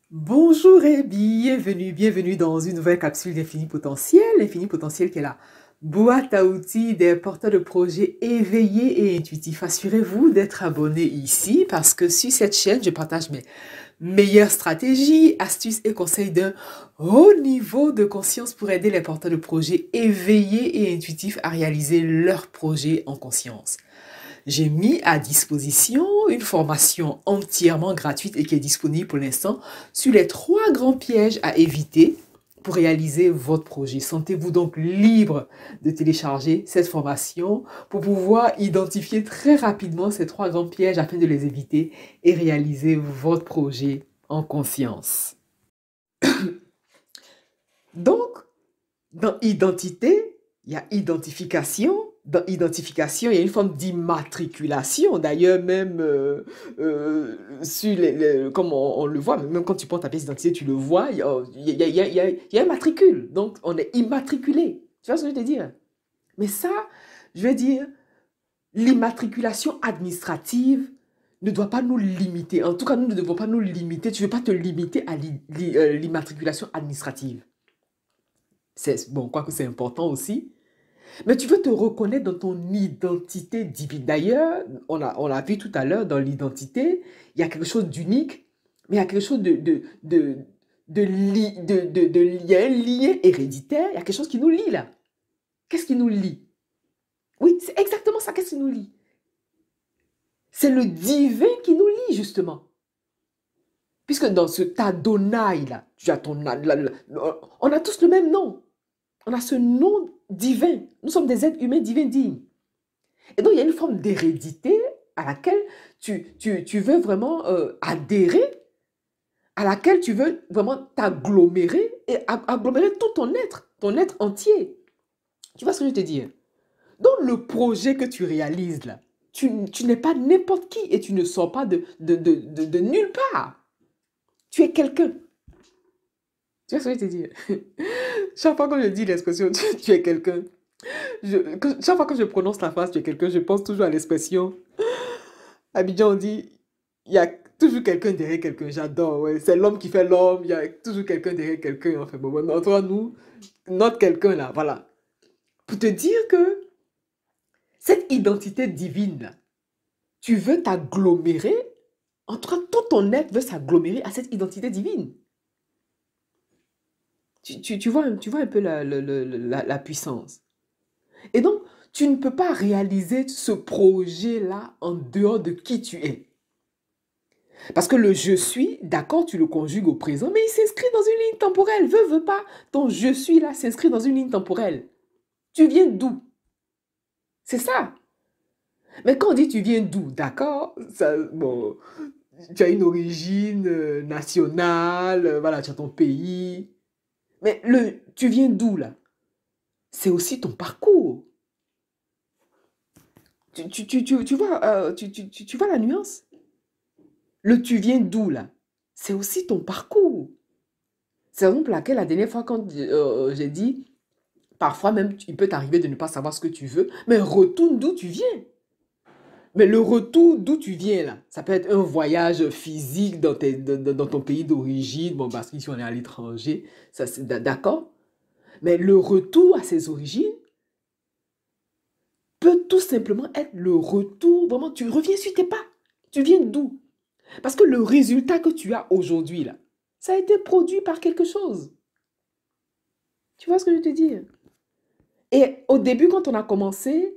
Bonjour et bienvenue dans une nouvelle capsule d'Infini Potentiel. L'Infini Potentiel qui est la boîte à outils des porteurs de projets éveillés et intuitifs. Assurez-vous d'être abonné ici parce que sur cette chaîne, je partage mes meilleures stratégies, astuces et conseils d'un haut niveau de conscience pour aider les porteurs de projets éveillés et intuitifs à réaliser leurs projets en conscience. J'ai mis à disposition une formation entièrement gratuite et qui est disponible pour l'instant sur les 3 grands pièges à éviter pour réaliser votre projet. Sentez-vous donc libre de télécharger cette formation pour pouvoir identifier très rapidement ces 3 grands pièges afin de les éviter et réaliser votre projet en conscience. Donc, dans identité, il y a identification. Dans identification, il y a une forme d'immatriculation. D'ailleurs, même comme on le voit, même quand tu prends ta pièce d'identité, tu le vois, il y a un matricule. Donc, on est immatriculé. Tu vois ce que je veux dire? Mais ça, je veux dire, l'immatriculation administrative ne doit pas nous limiter. En tout cas, nous ne devons pas nous limiter. Tu ne veux pas te limiter à l'immatriculation administrative. C'est bon, quoique c'est important aussi. Mais tu veux te reconnaître dans ton identité divine. D'ailleurs, on a vu tout à l'heure dans l'identité, il y a quelque chose d'unique, mais il y a quelque chose il y a un lien héréditaire, il y a quelque chose qui nous lie là. Qu'est-ce qui nous lie? Oui, c'est exactement ça, qu'est-ce qui nous lie? C'est le divin qui nous lie, justement. Puisque dans ce Tadonai là, tu as on a tous le même nom. On a ce nom divin. Nous sommes des êtres humains divins dignes. Et donc, il y a une forme d'hérédité à laquelle tu veux vraiment adhérer, à laquelle tu veux vraiment t'agglomérer et agglomérer tout ton être entier. Tu vois ce que je veux te dire? Donc, le projet que tu réalises là, tu n'es pas n'importe qui et tu ne sors pas de nulle part. Tu es quelqu'un. Tu vois ce que je veux te dire? Chaque fois que je dis l'expression tu es quelqu'un, chaque fois que je prononce la phrase tu es quelqu'un, je pense toujours à l'expression. Abidjan, on dit, il y a toujours quelqu'un derrière quelqu'un. J'adore, ouais. C'est l'homme qui fait l'homme, il y a toujours quelqu'un derrière quelqu'un. Enfin, bon, entre nous, notre quelqu'un là, voilà. Pour te dire que cette identité divine là, tu veux t'agglomérer, en tout cas, tout ton être veut s'agglomérer à cette identité divine. Tu vois un peu la puissance. Et donc, tu ne peux pas réaliser ce projet-là en dehors de qui tu es. Parce que le je suis, d'accord, tu le conjugues au présent, mais il s'inscrit dans une ligne temporelle. Veux pas, ton je suis là s'inscrit dans une ligne temporelle. Tu viens d'où? C'est ça. Mais quand on dit tu viens d'où, d'accord, bon, tu as une origine nationale, voilà, tu as ton pays. Mais tu viens d'où là? C'est aussi ton parcours. Tu vois, tu vois la nuance? Le tu viens d'où là? C'est aussi ton parcours. C'est la raison pour laquelle la dernière fois quand j'ai dit, parfois même il peut t'arriver de ne pas savoir ce que tu veux, mais retourne d'où tu viens. Mais le retour d'où tu viens là, ça peut être un voyage physique dans ton pays d'origine, bon parce qu'ici on est à l'étranger, ça c'est d'accord. Mais le retour à ses origines peut tout simplement être le retour, vraiment tu reviens sur tes pas. Tu viens d'où? Parce que le résultat que tu as aujourd'hui là, ça a été produit par quelque chose. Tu vois ce que je veux te dire? Et au début, quand on a commencé,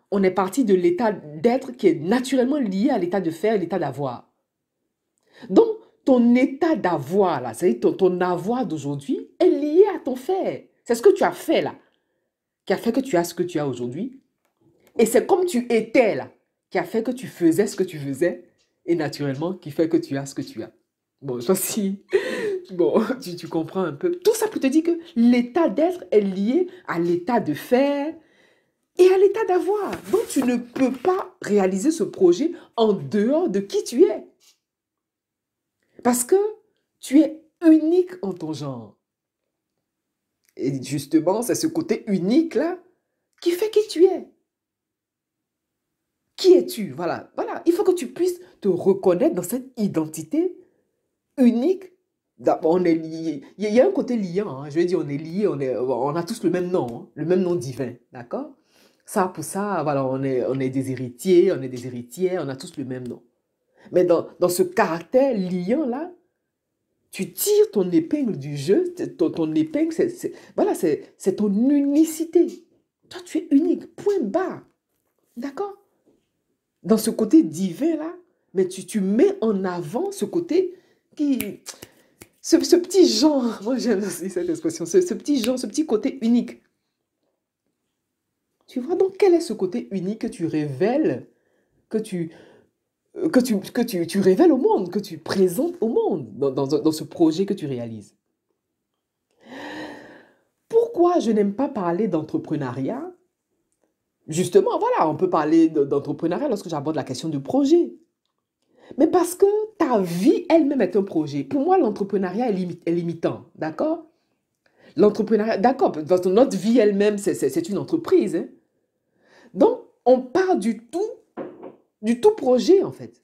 on est parti de l'état d'être qui est naturellement lié à l'état de faire, l'état d'avoir. Donc, ton état d'avoir, là, c'est-à-dire ton avoir d'aujourd'hui, est lié à ton faire. C'est ce que tu as fait, là, qui a fait que tu as ce que tu as aujourd'hui. Et c'est comme tu étais, là, qui a fait que tu faisais ce que tu faisais, et naturellement, qui fait que tu as ce que tu as. Bon, ça si, bon, tu comprends un peu. Tout ça pour te dire que l'état d'être est lié à l'état de faire, et à l'état d'avoir. Donc, tu ne peux pas réaliser ce projet en dehors de qui tu es. Parce que tu es unique en ton genre. Et justement, c'est ce côté unique-là qui fait qui tu es. Qui es-tu? Voilà, voilà. Il faut que tu puisses te reconnaître dans cette identité unique On est liés. Il y a un côté liant, hein. Je veux dire, on est liés, on a tous le même nom, hein, le même nom divin, d'accord? Ça, pour ça, voilà, on est des héritiers, on est des héritières, on a tous le même nom. Mais dans ce caractère liant-là, tu tires ton épingle du jeu, ton épingle, voilà, c'est ton unicité. Toi, tu es unique, point barre, d'accord? Dans ce côté divin-là, mais tu mets en avant ce côté qui... Ce petit genre, moi j'aime aussi cette expression, ce petit genre, ce petit côté unique. Tu vois, donc quel est ce côté unique que tu révèles, que tu, tu révèles au monde, que tu présentes au monde dans ce projet que tu réalises? Pourquoi je n'aime pas parler d'entrepreneuriat? Justement, voilà, on peut parler d'entrepreneuriat lorsque j'aborde la question du projet. Mais parce que ta vie elle-même est un projet. Pour moi, l'entrepreneuriat est limitant, d'accord? L'entrepreneuriat, d'accord, parce que notre vie elle-même, c'est une entreprise, hein. Donc, on part du tout projet, en fait.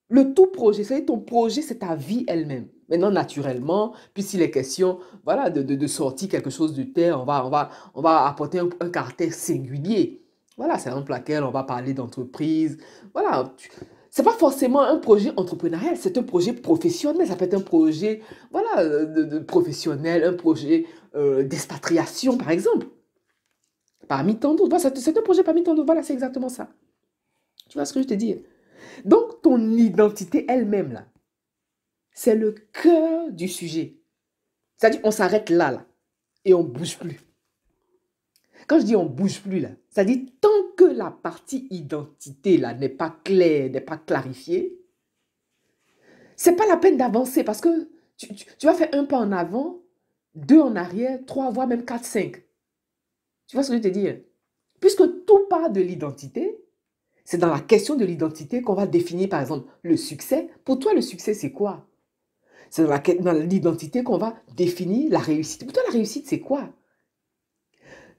Le tout projet, c'est-à-dire ton projet, c'est ta vie elle-même. Maintenant, naturellement, puis s'il est question, voilà, de sortir quelque chose du terre, on va apporter un caractère singulier. Voilà, c'est exemple laquelle on va parler d'entreprise. Voilà, c'est pas forcément un projet entrepreneurial, c'est un projet professionnel. Ça peut être un projet, voilà, de professionnel, un projet d'expatriation, par exemple. Parmi tant d'autres. Voilà, c'est un projet parmi tant d'autres. Voilà, c'est exactement ça. Tu vois ce que je te dis? Donc, ton identité elle-même, là, c'est le cœur du sujet. C'est-à-dire, on s'arrête là, là, et on ne bouge plus. Quand je dis on ne bouge plus, là, c'est-à-dire, tant que la partie identité, là, n'est pas claire, n'est pas clarifiée, c'est pas la peine d'avancer parce que tu vas faire un pas en avant, deux en arrière, trois, voire même quatre, cinq. Tu vois ce que je veux te dire? Puisque tout part de l'identité, c'est dans la question de l'identité qu'on va définir, par exemple, le succès. Pour toi, le succès, c'est quoi? C'est dans l'identité qu'on va définir la réussite. Pour toi, la réussite, c'est quoi?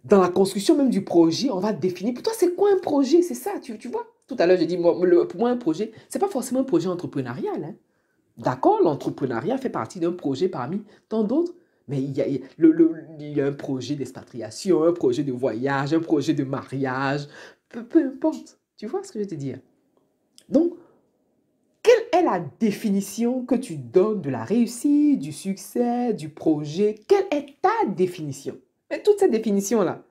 Dans la construction même du projet, on va définir. Pour toi, c'est quoi un projet? C'est ça, tu vois? Tout à l'heure, j'ai dit, pour moi, un projet, ce n'est pas forcément un projet entrepreneurial, hein. D'accord, l'entrepreneuriat fait partie d'un projet parmi tant d'autres. Mais il y a un projet d'expatriation, un projet de voyage, un projet de mariage, peu importe. Tu vois ce que je veux te dire? Donc, quelle est la définition que tu donnes de la réussite, du succès, du projet? Quelle est ta définition? Et toute cette définition-là,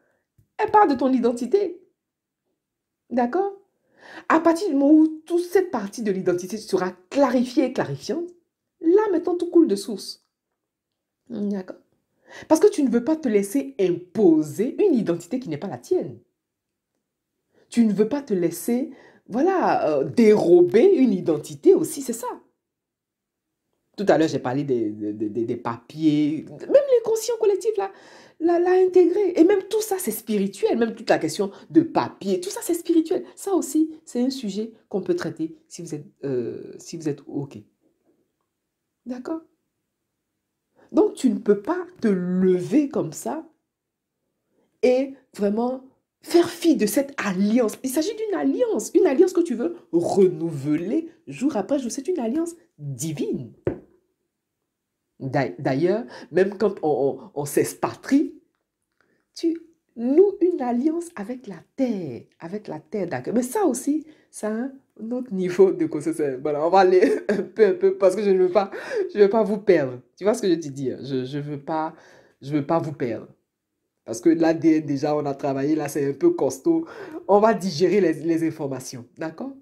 elle part de ton identité. D'accord? À partir du moment où toute cette partie de l'identité sera clarifiée et clarifiante, là maintenant tout coule de source. D'accord? Parce que tu ne veux pas te laisser imposer une identité qui n'est pas la tienne. Tu ne veux pas te laisser, voilà, dérober une identité aussi, c'est ça. Tout à l'heure, j'ai parlé des papiers, même les conscients collectifs, là, l'a intégré. Et même tout ça, c'est spirituel. Même toute la question de papier, tout ça, c'est spirituel. Ça aussi, c'est un sujet qu'on peut traiter si vous êtes OK. D'accord? Donc, tu ne peux pas te lever comme ça et vraiment faire fi de cette alliance. Il s'agit une alliance que tu veux renouveler jour après jour. C'est une alliance divine. D'ailleurs, même quand on s'expatrie, tu noues une alliance avec la terre d'accueil. Mais ça aussi, c'est un autre niveau de conscience. Voilà, on va aller un peu, parce que je ne veux pas vous perdre. Tu vois ce que je te dis? Je veux pas vous perdre. Parce que là, déjà, on a travaillé, là, c'est un peu costaud. On va digérer les informations, d'accord?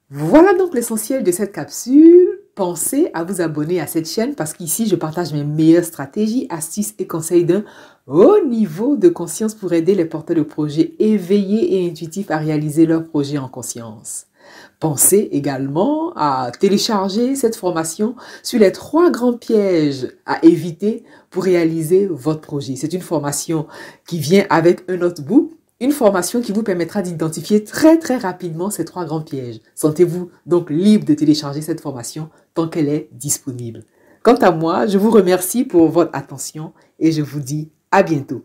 Voilà donc l'essentiel de cette capsule. Pensez à vous abonner à cette chaîne parce qu'ici, je partage mes meilleures stratégies, astuces et conseils d'un haut niveau de conscience pour aider les porteurs de projets éveillés et intuitifs à réaliser leurs projets en conscience. Pensez également à télécharger cette formation sur les 3 grands pièges à éviter pour réaliser votre projet. C'est une formation qui vient avec un notebook. Une formation qui vous permettra d'identifier très rapidement ces 3 grands pièges. Sentez-vous donc libre de télécharger cette formation tant qu'elle est disponible. Quant à moi, je vous remercie pour votre attention et je vous dis à bientôt.